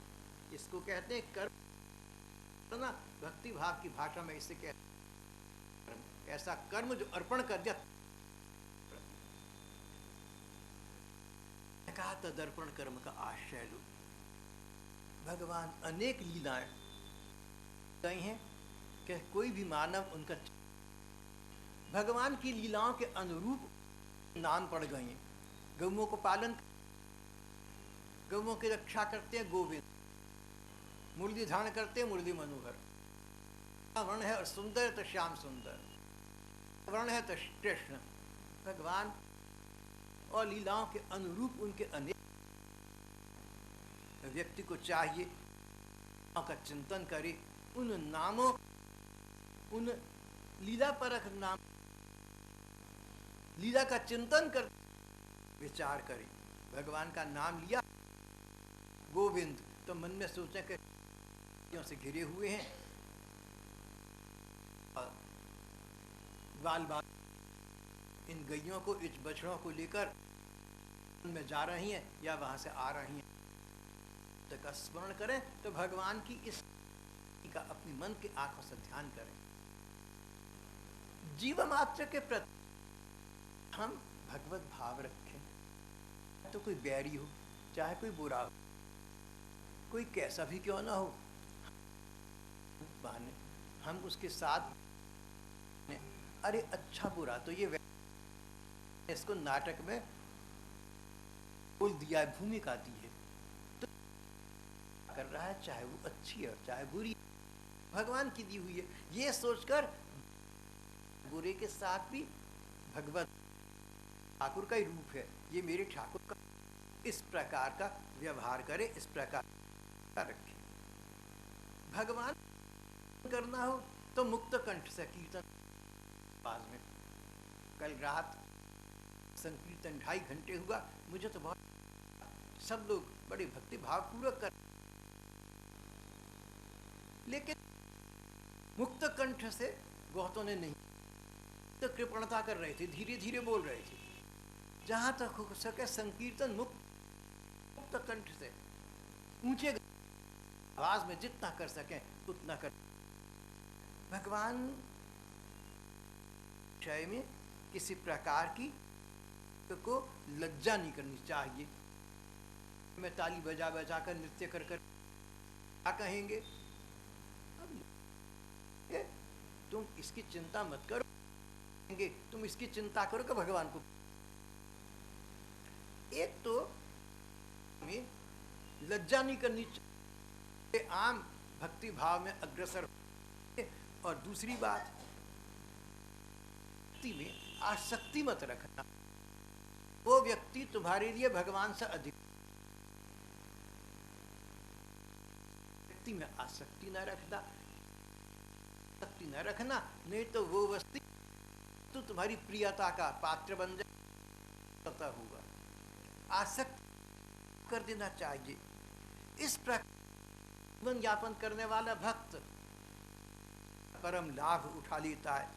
इसको कहते हैं कर्म ना, भक्ति भाव की भाषा में इसे कहते हैं ऐसा कर्म जो अर्पण कर दिया। कहा तदर्पण कर्म का आश्रय लो। भगवान अनेक लीलाएं कही हैं कि कोई भी मानव उनका भगवान की लीलाओं के अनुरूप नाम पड़ गए हैं। गौओं को पालन, गौओं की रक्षा करते हैं गोविंद, मुरली धारण करते हैं मुरली मनोहर, वर्ण है और सुंदर तो श्याम सुंदर, वर्ण है तो कृष्ण। भगवान और लीलाओं के अनुरूप उनके अनेक, व्यक्ति को चाहिए का चिंतन करे, उन नामों, उन लीला परख नाम, लीला का चिंतन कर विचार करे। भगवान का नाम लिया गोविंद तो मन में सोचे कि से घिरे हुए हैं और बाल बाल इन गैयों को, इस बछड़ों को लेकर उनमें जा रही हैं या वहां से आ रही हैं, तक स्मरण करें तो भगवान की इस का अपनी मन की आंखों से ध्यान करें। जीव मात्र के प्रति हम भगवत भाव रखें, तो कोई बैरी हो, चाहे कोई बुरा हो, कोई कैसा भी क्यों ना हो, बहाने हम उसके साथ, अरे अच्छा बुरा तो ये इसको नाटक में बोल दिया, भूमिका दी है, तो कर रहा है, चाहे वो अच्छी है चाहे बुरी, भगवान की दी हुई है, ये सोचकर बुरे के साथ भी भगवत ठाकुर का ही रूप है, ये मेरे ठाकुर का, इस प्रकार का व्यवहार करे, इस प्रकार का रखे। भगवान करना हो तो मुक्त कंठ से कीर्तन पास में, कल रात संकीर्तन 2.5 घंटे हुआ, मुझे तो बहुत, सब लोग बड़े भक्ति भाव पूर्वक कर, लेकिन मुक्त कंठ से बहुतों ने नहीं, तो कृपणता कर रहे थे, धीरे धीरे बोल रहे थे, जहां तक हो सके संकीर्तन मुक्त कंठ से, ऊंचे आवाज में जितना कर सके उतना कर। भगवान विषय में किसी प्रकार की को लज्जा नहीं करनी चाहिए। मैं ताली बजा बजा कर नृत्य कर कर क्या कहेंगे, तुम इसकी चिंता मत करो, तुम इसकी चिंता करो कि भगवान को। एक तो में लज्जा नहीं करनी चाहिए, आम भक्ति भाव में अग्रसर, और दूसरी बात भक्ति में आसक्ति मत रखना। वो व्यक्ति तुम्हारे लिए भगवान से अधिक, व्यक्ति में आसक्ति न रखना, आसक्ति न रखना, नहीं तो वो वस्तु तो तुम्हारी प्रियता का पात्र बन जाता होगा। आसक्त कर देना चाहिए। इस प्रकार जीवन यापन करने वाला भक्त परम लाभ उठा लेता है।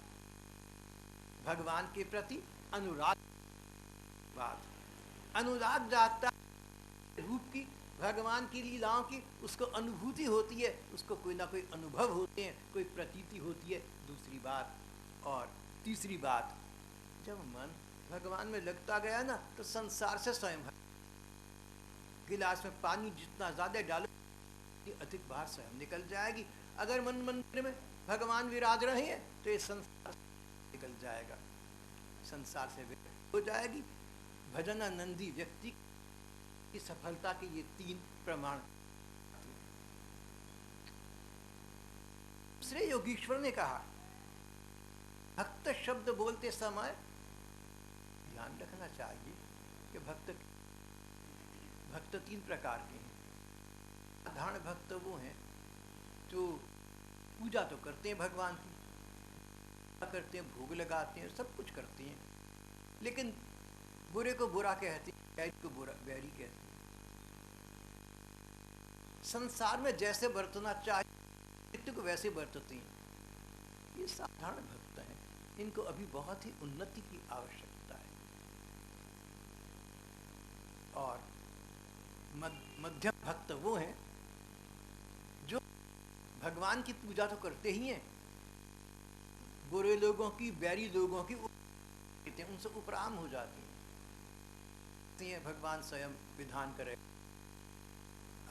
भगवान के प्रति अनुराग, अनुराग जाता रूप की, भगवान की लीलाओं की उसको अनुभूति होती है, उसको कोई ना कोई अनुभव होते हैं, कोई प्रतीति होती है। दूसरी बात और तीसरी बात, जब मन भगवान में लगता गया ना तो संसार से स्वयं गिलास में पानी जितना ज्यादा डालो अधिक बाहर स्वयं निकल जाएगी। अगर मन मंदिर में भगवान विराज रहे हैं तो ये संसार निकल जाएगा, संसार से हो जाएगी। भजनानंदी व्यक्ति की सफलता के ये 3 प्रमाण। दूसरे योगीश्वर ने कहा, भक्त शब्द बोलते समय ध्यान रखना चाहिए कि भक्त 3 प्रकार के हैं। साधारण भक्त वो हैं जो पूजा तो करते हैं भगवान की, करते हैं, भोग लगाते हैं, सब कुछ करते हैं, लेकिन बुरे को बुरा कहते हैं, बैरी को बुरा बैरी कहते हैं। संसार में जैसे बरतना चाहिए नित्य को वैसे बरतते हैं। ये साधारण भक्त हैं, इनको अभी बहुत ही उन्नति की आवश्यकता है। और मध्यम भक्त वो हैं जो भगवान की पूजा तो करते ही हैं, बुरे लोगों की, बैरी लोगों की उनसे उपराम हो जाते हैं। भगवान स्वयं विधान करे,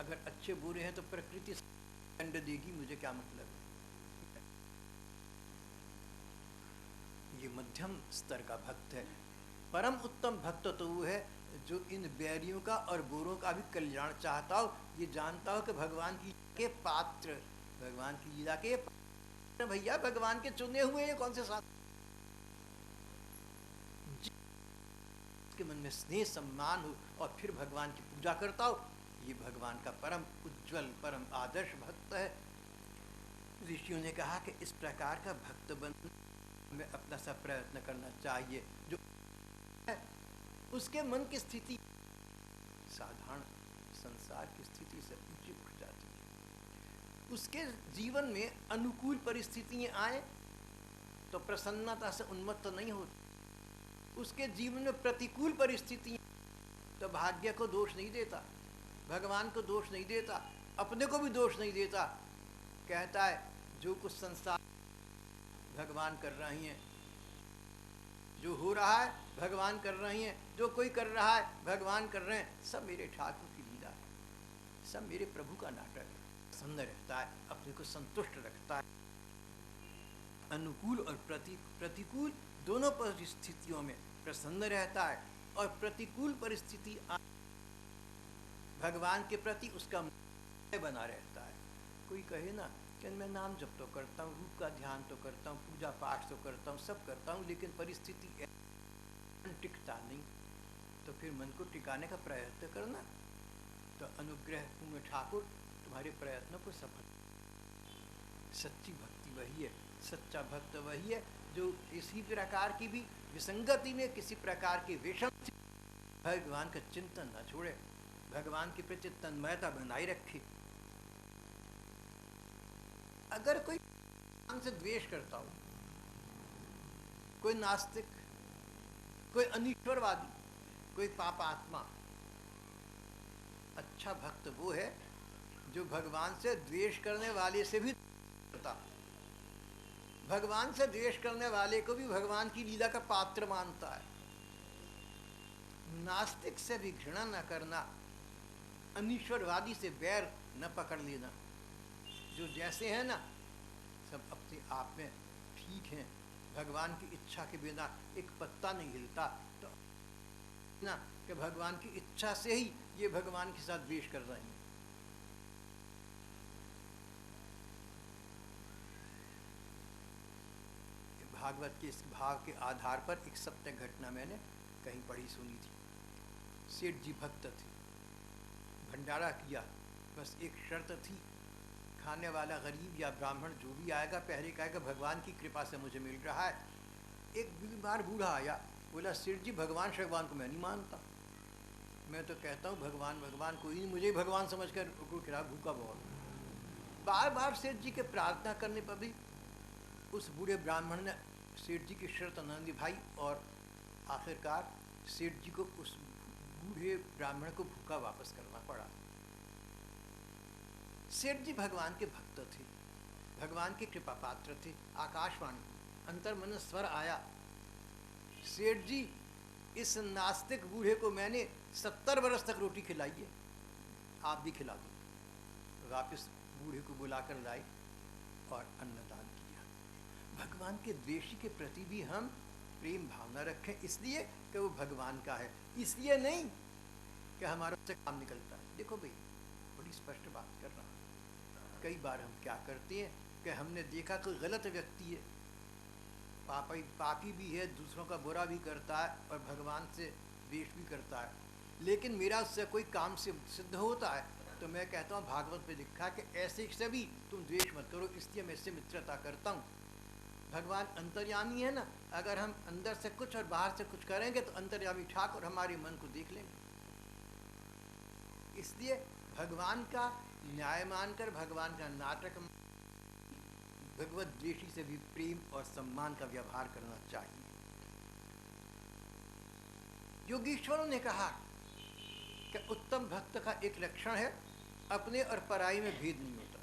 अगर अच्छे बुरे हैं तो प्रकृति दंड देगी, मुझे क्या मतलब है। ये मध्यम स्तर का भक्त है। परम उत्तम भक्त तो वो है जो इन बैरियों का और बुरों का भी कल्याण चाहता हो, ये जानता हो कि भगवान की के पात्र, भगवान की लीला के पात्र, भैया भगवान के चुने हुए हैं, कौन से साथ के मन में स्नेह सम्मान हो और फिर भगवान की पूजा करता हो, ये भगवान का परम उज्जवल परम आदर्श भक्त है। ऋषियों ने कहा कि इस प्रकार का भक्त बनने में अपना सा प्रयत्न करना चाहिए, जो है उसके मन की स्थिति साधारण संसार की स्थिति से ऊंची उठ जाती है। उसके जीवन में अनुकूल परिस्थितियां आए तो प्रसन्नता से उन्मत्त नहीं होती, उसके जीवन में प्रतिकूल परिस्थितियां तो भाग्य को दोष नहीं देता, भगवान को दोष नहीं देता, अपने को भी दोष नहीं देता। कहता है जो कुछ संसार भगवान कर रही हैं, जो हो रहा है भगवान कर रही हैं, जो कोई कर रहा है भगवान कर रहे हैं, सब मेरे ठाकुर की लीला है, सब मेरे प्रभु का नाटक है। प्रसन्न रहता है, अपने को संतुष्ट रखता है। अनुकूल और प्रतिकूल दोनों परिस्थितियों में प्रसन्न रहता है, और प्रतिकूल परिस्थिति भगवान के प्रति उसका बना रहता है। कोई कहे ना कि मैं नाम जप तो करता हूँ, रूप का ध्यान तो करता हूँ, पूजा पाठ तो करता हूँ, सब करता हूँ, लेकिन परिस्थिति टिकता नहीं, तो फिर मन को टिकाने का प्रयत्न करना, तो अनुग्रह पूर्ण ठाकुर तुम्हारे प्रयत्नों को सफल। सच्ची भक्ति वही है, सच्चा भक्त वही है जो किसी प्रकार की भी विसंगति में, किसी प्रकार के विषम भगवान का चिंतन न छोड़े, भगवान के प्रति तन्मयता बनाए रखे। अगर कोई हमसे द्वेष करता हो, कोई नास्तिक, कोई अनीश्वरवादी, कोई पापात्मा, अच्छा भक्त वो है जो भगवान से द्वेष करने वाले से भी करता, भगवान से द्वेष करने वाले को भी भगवान की लीला का पात्र मानता है। नास्तिक से भी घृणा न करना, अनीश्वरवादी से बैर न पकड़ लेना। जो जैसे हैं ना सब अपने आप में ठीक हैं, भगवान की इच्छा के बिना एक पत्ता नहीं हिलता, तो ना कि भगवान की इच्छा से ही ये भगवान के साथ द्वेष कर रहे हैं। भागवत के इस भाव के आधार पर एक सत्य घटना मैंने कहीं पढ़ी सुनी थी। सेठ जी भक्त थे, भंडारा किया, बस एक शर्त थी, खाने वाला गरीब या ब्राह्मण जो भी आएगा पहले कहेगा भगवान की कृपा से मुझे मिल रहा है। एक बीमार बूढ़ा आया, बोला सेठ जी भगवान शगवान को मैं नहीं मानता, मैं तो कहता हूँ भगवान भगवान कोई नहीं, मुझे भगवान समझकर खिला, भूखा बहुत। बार बार सेठ जी के प्रार्थना करने पर भी उस बूढ़े ब्राह्मण ने सेठ जी की शर्त न निभाई, और आखिरकार सेठ जी को उस बूढ़े ब्राह्मण को भूखा वापस करना पड़ा। सेठ जी भगवान के भक्त थे, भगवान के कृपा पात्र थे। आकाशवाणी अंतर मन स्वर आया, सेठ जी इस नास्तिक बूढ़े को मैंने 70 वर्ष तक रोटी खिलाई है, आप भी खिला दो। वापिस बूढ़े को बुलाकर लाए, और अन्नदान किया। भगवान के द्वेषी के प्रति भी हम प्रेम भावना रखें, इसलिए कि वो भगवान का है, इसलिए नहीं कि हमारा उससे काम निकलता है। देखो भाई, बड़ी स्पष्ट बात कर रहा हूँ। कई बार हम क्या करते हैं कि हमने देखा कोई गलत व्यक्ति है, पापी भी है, दूसरों का बुरा भी करता है और भगवान से द्वेष भी करता है, लेकिन मेरा उससे कोई काम से सिद्ध होता है, तो मैं कहता हूँ भागवत में लिखा कि ऐसे से भी तुम द्वेष मत करो, इसलिए मैं इससे मित्रता करता हूँ। भगवान अंतर्यामी है ना, अगर हम अंदर से कुछ और बाहर से कुछ करेंगे तो अंतर्यामी ठाकुर हमारे मन को देख लेंगे। इसलिए भगवान का न्याय मानकर, भगवान का नाटक, भगवत द्वेषी से भी प्रेम और सम्मान का व्यवहार करना चाहिए। योगीश्वरों ने कहा कि उत्तम भक्त का एक लक्षण है, अपने और पराई में भेद नहीं होता।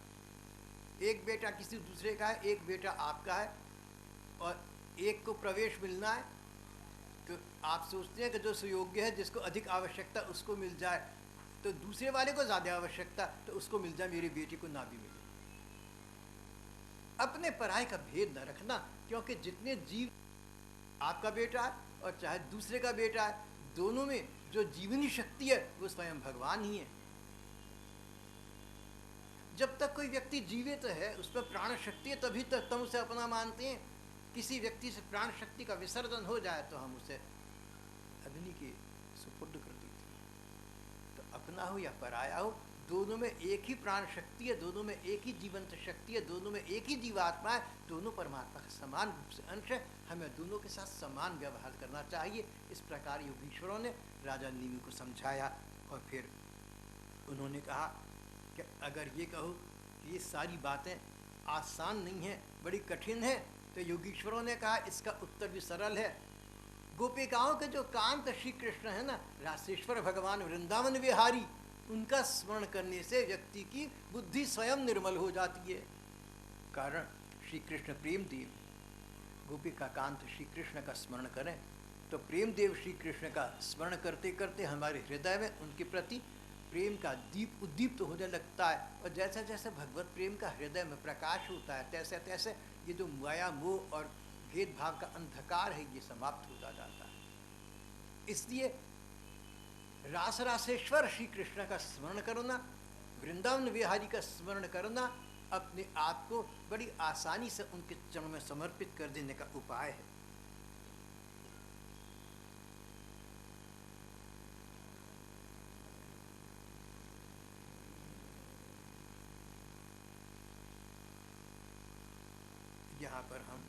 एक बेटा किसी दूसरे का है, एक बेटा आपका है, और एक को प्रवेश मिलना है तो आप सोचते हैं कि जो सुयोग्य है, जिसको अधिक आवश्यकता उसको मिल जाए, तो दूसरे वाले को ज़्यादा आवश्यकता तो उसको मिल जाए, मेरी बेटी को ना भी मिले। अपने पराये का भेद न रखना, क्योंकि जितने जीव, आपका बेटा है और चाहे दूसरे का बेटा है, दोनों में जो जीवनी शक्ति है वो स्वयं भगवान ही है। जब तक कोई व्यक्ति जीवित है, उस पर प्राण शक्ति है, तभी तक तुम उसे अपना मानते हैं। किसी व्यक्ति से प्राण शक्ति का विसर्जन हो जाए तो हम उसे अग्नि के सुपुर्द कर देते हैं। तो अपना हो या पराया हो, दोनों में एक ही प्राण शक्ति है, दोनों में एक ही जीवंत शक्ति है, दोनों में एक ही जीवात्मा है, दोनों परमात्मा का समान रूप से अंश है। हमें दोनों के साथ समान व्यवहार करना चाहिए। इस प्रकार योगीश्वरों ने राजा नीमि को समझाया, और फिर उन्होंने कहा कि अगर ये कहो कि ये सारी बातें आसान नहीं हैं, बड़ी कठिन है, तो योगीश्वरों ने कहा इसका उत्तर भी सरल है। गोपिकाओं के जो कांत श्री कृष्ण है ना, रासेश्वर भगवान वृंदावन विहारी, उनका स्मरण करने से व्यक्ति की बुद्धि स्वयं निर्मल हो जाती है। कारण श्री कृष्ण प्रेम देव, गोपिका कांत श्री कृष्ण का स्मरण करें तो प्रेम देव श्री कृष्ण का स्मरण करते करते हमारे हृदय में उनके प्रति प्रेम का दीप उद्दीप्त होने लगता है। और जैसे जैसे भगवत प्रेम का हृदय में प्रकाश होता है, तैसे तैसे ये जो माया मोह और भेदभाव का अंधकार है, ये समाप्त होता जाता है। इसलिए रास रासेश्वर श्री कृष्ण का स्मरण करना, वृंदावन विहारी का स्मरण करना, अपने आप को बड़ी आसानी से उनके चरणों में समर्पित कर देने का उपाय है। यहाँ पर हम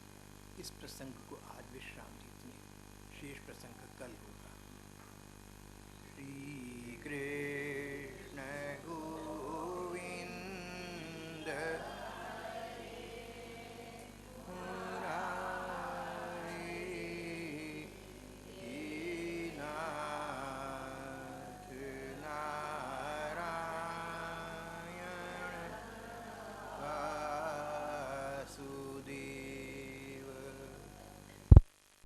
इस प्रसंग को आज विश्राम देते हैं, शेष प्रसंग कल होगा। श्री कृष्ण